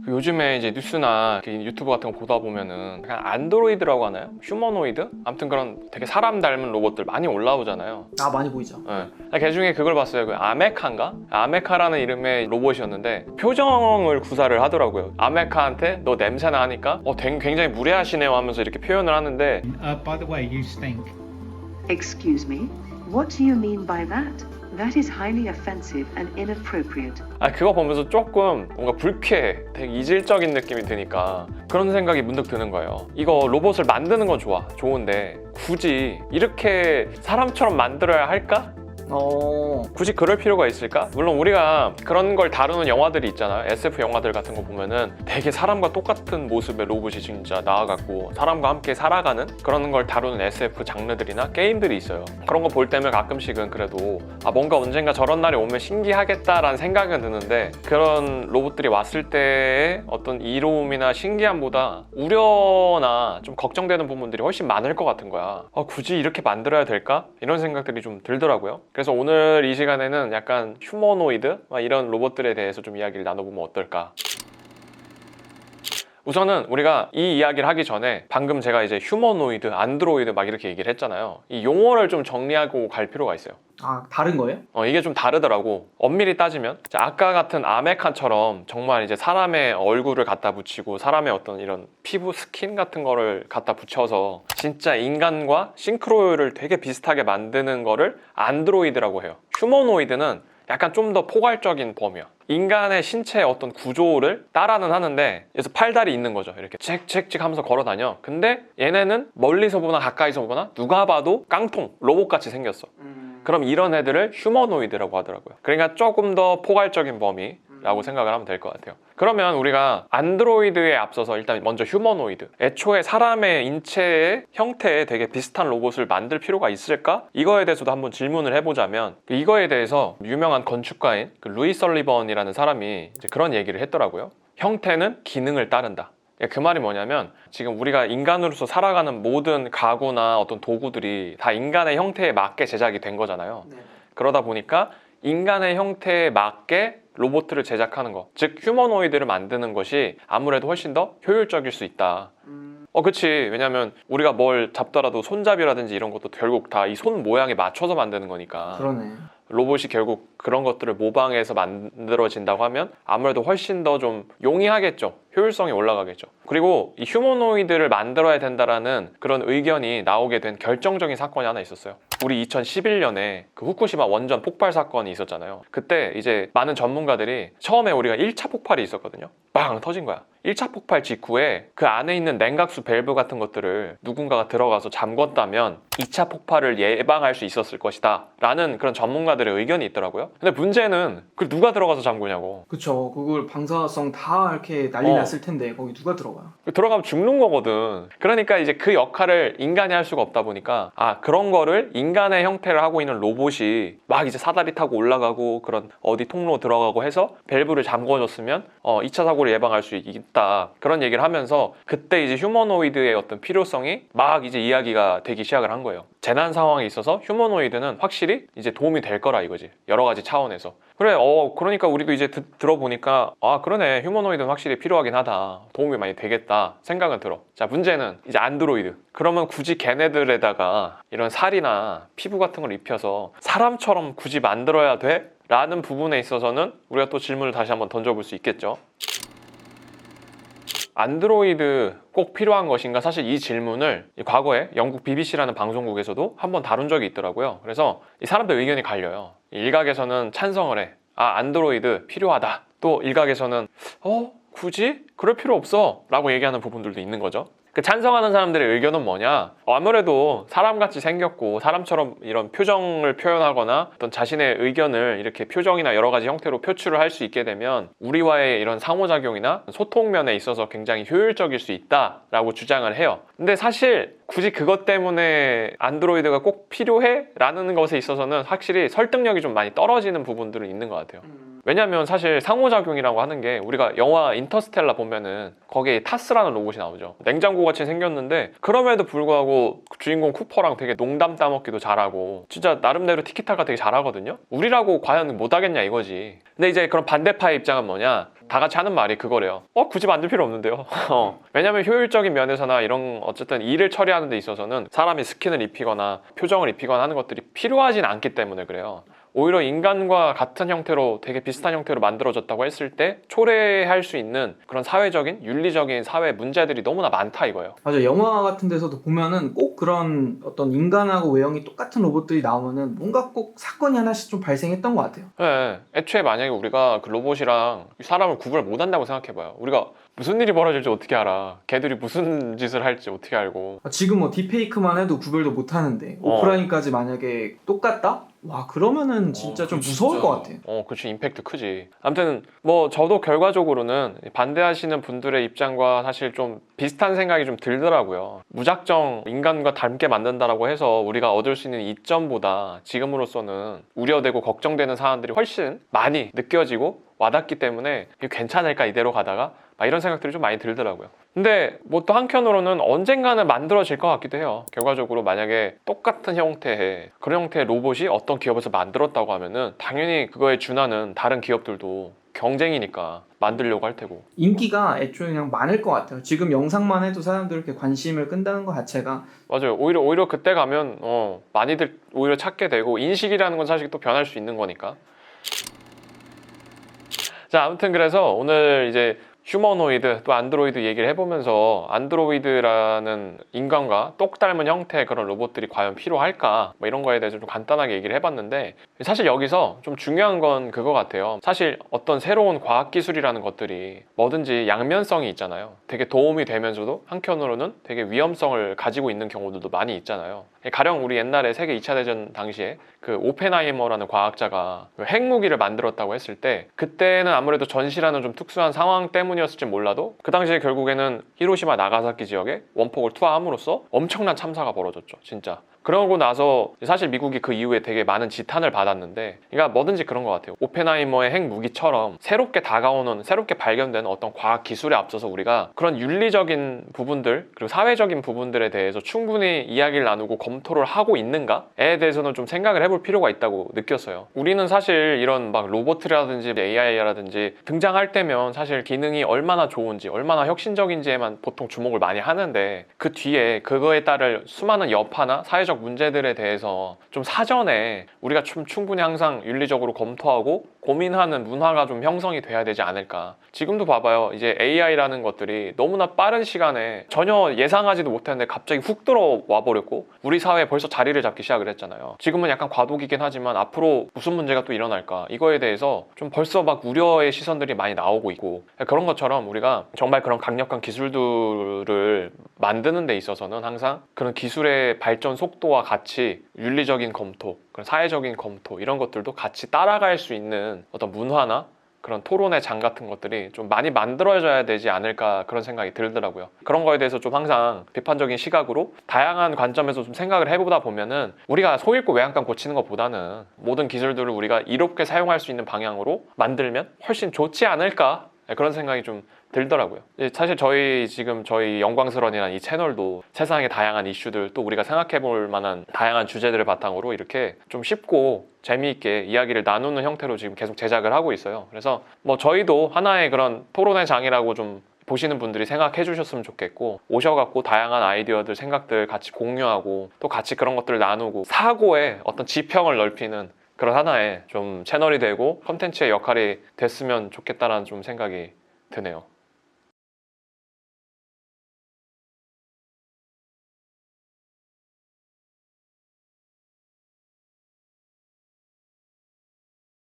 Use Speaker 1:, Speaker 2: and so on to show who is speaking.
Speaker 1: 요즘에 이제 뉴스나 유튜브 같은 거 보다 보면은 약간 안드로이드라고 하나요? 휴머노이드? 아무튼 그런 되게 사람 닮은 로봇들 많이 올라오잖아요.
Speaker 2: 아, 많이 보이죠.
Speaker 1: 네. 그 중에 그걸 봤어요. 그 아메카인가? 아메카라는 이름의 로봇이었는데 표정을 구사를 하더라고요. 아메카한테 너 냄새나 하니까 굉장히 무례하시네요 하면서 이렇게 표현을 하는데
Speaker 3: By the way, you stink.
Speaker 4: Excuse me? What do you mean by that? That is highly offensive and inappropriate.
Speaker 1: 그거 보면서 조금 뭔가 불쾌해, 되게 이질적인 느낌이 드니까 그런 생각이 문득 드는 거예요. 이거 로봇을 만드는 건 좋은데 굳이 이렇게 사람처럼 만들어야 할까? 굳이 그럴 필요가 있을까? 물론 우리가 그런 걸 다루는 영화들이 있잖아요. SF 영화들 같은 거 보면은 되게 사람과 똑같은 모습의 로봇이 진짜 나와갖고 사람과 함께 살아가는 그런 걸 다루는 SF 장르들이나 게임들이 있어요. 그런 거 볼 때면 가끔씩은 그래도 뭔가 언젠가 저런 날이 오면 신기하겠다라는 생각은 드는데 그런 로봇들이 왔을 때의 어떤 이로움이나 신기함보다 우려나 좀 걱정되는 부분들이 훨씬 많을 것 같은 거야. 굳이 이렇게 만들어야 될까? 이런 생각들이 좀 들더라고요. 그래서 오늘 이 시간에는 약간 휴머노이드 이런 로봇들에 대해서 좀 이야기를 나눠보면 어떨까. 우선은 우리가 이 이야기를 하기 전에 방금 제가 이제 휴머노이드, 안드로이드 막 이렇게 얘기를 했잖아요. 이 용어를 좀 정리하고 갈 필요가 있어요.
Speaker 2: 다른 거예요?
Speaker 1: 이게 좀 다르더라고. 엄밀히 따지면 아까 같은 아메칸처럼 정말 이제 사람의 얼굴을 갖다 붙이고 사람의 어떤 이런 피부 스킨 같은 거를 갖다 붙여서 진짜 인간과 싱크로율을 되게 비슷하게 만드는 거를 안드로이드라고 해요. 휴머노이드는 약간 좀 더 포괄적인 범위야. 인간의 신체의 어떤 구조를 따라는 하는데 그래서 팔다리 있는 거죠. 이렇게 칙칙칙 하면서 걸어 다녀. 근데 얘네는 멀리서 보나 가까이서 보나 누가 봐도 깡통, 로봇같이 생겼어. 그럼 이런 애들을 휴머노이드라고 하더라고요. 그러니까 조금 더 포괄적인 범위라고 생각을 하면 될 것 같아요. 그러면 우리가 안드로이드에 앞서서 일단 먼저 휴머노이드, 애초에 사람의 인체의 형태에 되게 비슷한 로봇을 만들 필요가 있을까? 이거에 대해서도 한번 질문을 해보자면 이거에 대해서 유명한 건축가인 루이 설리번이라는 사람이 이제 그런 얘기를 했더라고요. 형태는 기능을 따른다. 그 말이 뭐냐면 지금 우리가 인간으로서 살아가는 모든 가구나 어떤 도구들이 다 인간의 형태에 맞게 제작이 된 거잖아요. 그러다 보니까 인간의 형태에 맞게 로봇을 제작하는 거, 즉 휴머노이드를 만드는 것이 아무래도 훨씬 더 효율적일 수 있다. 그치. 왜냐면 우리가 뭘 잡더라도 손잡이라든지 이런 것도 결국 다 이 손 모양에 맞춰서 만드는 거니까.
Speaker 2: 그러네.
Speaker 1: 로봇이 결국 그런 것들을 모방해서 만들어진다고 하면 아무래도 훨씬 더 좀 용이하겠죠. 효율성이 올라가겠죠. 그리고 이 휴머노이드를 만들어야 된다라는 그런 의견이 나오게 된 결정적인 사건이 하나 있었어요. 우리 2011년에 그 후쿠시마 원전 폭발 사건이 있었잖아요. 그때 이제 많은 전문가들이 처음에 우리가 1차 폭발이 있었거든요. 빵 터진 거야. 1차 폭발 직후에 그 안에 있는 냉각수 밸브 같은 것들을 누군가가 들어가서 잠궜다면 2차 폭발을 예방할 수 있었을 것이다 라는 그런 전문가들의 의견이 있더라고요. 근데 문제는 그걸 누가 들어가서 잠그냐고.
Speaker 2: 그쵸. 그걸 방사성 다 이렇게 난리 났을 텐데 거기 누가 들어가요?
Speaker 1: 들어가면 죽는 거거든. 그러니까 이제 그 역할을 인간이 할 수가 없다 보니까 그런 거를 인간의 형태를 하고 있는 로봇이 막 이제 사다리 타고 올라가고 그런 어디 통로 들어가고 해서 밸브를 잠궈줬으면 2차 사고를 예방할 수 있다. 그런 얘기를 하면서 그때 이제 휴머노이드의 어떤 필요성이 막 이제 이야기가 되기 시작을 한 거예요. 재난 상황에 있어서 휴머노이드는 확실히 이제 도움이 될 거라 이거지. 여러 가지 차원에서. 그래, 그러니까 우리도 이제 들어보니까 그러네. 휴머노이드는 확실히 필요하긴 하다. 도움이 많이 되겠다 생각은 들어. 자, 문제는 이제 안드로이드. 그러면 굳이 걔네들에다가 이런 살이나 피부 같은 걸 입혀서 사람처럼 굳이 만들어야 돼? 라는 부분에 있어서는 우리가 또 질문을 다시 한번 던져볼 수 있겠죠. 안드로이드 꼭 필요한 것인가? 사실 이 질문을 과거에 영국 BBC라는 방송국에서도 한번 다룬 적이 있더라고요. 그래서 이 사람들 의견이 갈려요. 일각에서는 찬성을 해. 안드로이드 필요하다. 또 일각에서는 굳이? 그럴 필요 없어 라고 얘기하는 부분들도 있는 거죠. 그 찬성하는 사람들의 의견은 뭐냐? 아무래도 사람같이 생겼고 사람처럼 이런 표정을 표현하거나 어떤 자신의 의견을 이렇게 표정이나 여러 가지 형태로 표출을 할 수 있게 되면 우리와의 이런 상호작용이나 소통 면에 있어서 굉장히 효율적일 수 있다라고 주장을 해요. 근데 사실 굳이 그것 때문에 안드로이드가 꼭 필요해? 라는 것에 있어서는 확실히 설득력이 좀 많이 떨어지는 부분들은 있는 것 같아요. 왜냐면 사실 상호작용이라고 하는 게 우리가 영화 인터스텔라 보면은 거기에 타스라는 로봇이 나오죠. 냉장고 같이 생겼는데 그럼에도 불구하고 주인공 쿠퍼랑 되게 농담 따먹기도 잘하고 진짜 나름대로 티키타카 되게 잘하거든요. 우리라고 과연 못하겠냐 이거지. 근데 이제 그런 반대파의 입장은 뭐냐, 다 같이 하는 말이 그거래요. 굳이 만들 필요 없는데요. 왜냐면 효율적인 면에서나 이런 어쨌든 일을 처리하는 데 있어서는 사람이 스킨을 입히거나 표정을 입히거나 하는 것들이 필요하진 않기 때문에 그래요. 오히려 인간과 같은 형태로 되게 비슷한 형태로 만들어졌다고 했을 때 초래할 수 있는 그런 사회적인 윤리적인 사회 문제들이 너무나 많다 이거예요.
Speaker 2: 맞아, 영화 같은 데서도 보면은 꼭 그런 어떤 인간하고 외형이 똑같은 로봇들이 나오면은 뭔가 꼭 사건이 하나씩 좀 발생했던 것 같아요.
Speaker 1: 네, 애초에 만약에 우리가 그 로봇이랑 사람을 구분을 못 한다고 생각해봐요. 우리가 무슨 일이 벌어질지 어떻게 알아? 걔들이 무슨 짓을 할지 어떻게 알고.
Speaker 2: 지금 뭐 딥페이크만 해도 구별도 못 하는데 오프라인까지 만약에 똑같다? 와, 그러면은 진짜 좀 무서울 것 같아.
Speaker 1: 그치, 임팩트 크지. 아무튼 뭐 저도 결과적으로는 반대하시는 분들의 입장과 사실 좀 비슷한 생각이 좀 들더라고요. 무작정 인간과 닮게 만든다라고 해서 우리가 얻을 수 있는 이점보다 지금으로서는 우려되고 걱정되는 사안들이 훨씬 많이 느껴지고 와닿기 때문에 이거 괜찮을까 이대로 가다가 막 이런 생각들이 좀 많이 들더라고요. 근데 뭐 또 한편으로는 언젠가는 만들어질 것 같기도 해요. 결과적으로 만약에 똑같은 형태의 그런 형태의 로봇이 어떤 기업에서 만들었다고 하면은 당연히 그거에 준하는 다른 기업들도 경쟁이니까 만들려고 할 테고.
Speaker 2: 인기가 애초에 그냥 많을 것 같아요. 지금 영상만 해도 사람들 이렇게 관심을 끈다는 것 자체가.
Speaker 1: 맞아요. 오히려 그때 가면 많이들 오히려 찾게 되고 인식이라는 건 사실 또 변할 수 있는 거니까. 자, 아무튼 그래서 오늘 이제 휴머노이드 또 안드로이드 얘기를 해보면서 안드로이드라는 인간과 똑 닮은 형태의 그런 로봇들이 과연 필요할까 뭐 이런 거에 대해서 좀 간단하게 얘기를 해봤는데, 사실 여기서 좀 중요한 건 그거 같아요. 사실 어떤 새로운 과학기술이라는 것들이 뭐든지 양면성이 있잖아요. 되게 도움이 되면서도 한편으로는 되게 위험성을 가지고 있는 경우들도 많이 있잖아요. 가령 우리 옛날에 세계 2차 대전 당시에 그 오펜하이머라는 과학자가 핵무기를 만들었다고 했을 때 그때는 아무래도 전시라는 좀 특수한 상황 때문이었을지 몰라도 그 당시에 결국에는 히로시마 나가사키 지역에 원폭을 투하함으로써 엄청난 참사가 벌어졌죠, 진짜. 그러고 나서 사실 미국이 그 이후에 되게 많은 지탄을 받았는데, 그러니까 뭐든지 그런 것 같아요. 오펜하이머의 핵무기처럼 새롭게 다가오는, 새롭게 발견되는 어떤 과학 기술에 앞서서 우리가 그런 윤리적인 부분들 그리고 사회적인 부분들에 대해서 충분히 이야기를 나누고 검토를 하고 있는가에 대해서는 좀 생각을 해볼 필요가 있다고 느꼈어요. 우리는 사실 이런 막 로봇이라든지 AI라든지 등장할 때면 사실 기능이 얼마나 좋은지 얼마나 혁신적인지에만 보통 주목을 많이 하는데, 그 뒤에 그거에 따를 수많은 여파나 사회적 문제들에 대해서 좀 사전에 우리가 좀 충분히 항상 윤리적으로 검토하고 고민하는 문화가 좀 형성이 돼야 되지 않을까. 지금도 봐봐요. 이제 AI라는 것들이 너무나 빠른 시간에 전혀 예상하지도 못했는데 갑자기 훅 들어와 버렸고 우리 사회에 벌써 자리를 잡기 시작을 했잖아요. 지금은 약간 과도기긴 하지만 앞으로 무슨 문제가 또 일어날까, 이거에 대해서 좀 벌써 막 우려의 시선들이 많이 나오고 있고, 그런 것처럼 우리가 정말 그런 강력한 기술들을 만드는 데 있어서는 항상 그런 기술의 발전 속도와 같이 윤리적인 검토, 그런 사회적인 검토 이런 것들도 같이 따라갈 수 있는 어떤 문화나 그런 토론의 장 같은 것들이 좀 많이 만들어져야 되지 않을까, 그런 생각이 들더라고요. 그런 거에 대해서 좀 항상 비판적인 시각으로 다양한 관점에서 좀 생각을 해보다 보면은 우리가 속 읽고 외양간 고치는 것보다는 모든 기술들을 우리가 이롭게 사용할 수 있는 방향으로 만들면 훨씬 좋지 않을까, 그런 생각이 좀 들더라고요. 사실 저희 영광스런이라는 이 채널도 세상의 다양한 이슈들, 또 우리가 생각해 볼 만한 다양한 주제들을 바탕으로 이렇게 좀 쉽고 재미있게 이야기를 나누는 형태로 지금 계속 제작을 하고 있어요. 그래서 뭐 저희도 하나의 그런 토론의 장이라고 좀 보시는 분들이 생각해 주셨으면 좋겠고, 오셔갖고 다양한 아이디어들, 생각들 같이 공유하고 또 같이 그런 것들을 나누고 사고의 어떤 지평을 넓히는 그런 하나의 좀 채널이 되고 컨텐츠의 역할이 됐으면 좋겠다라는 좀 생각이 드네요.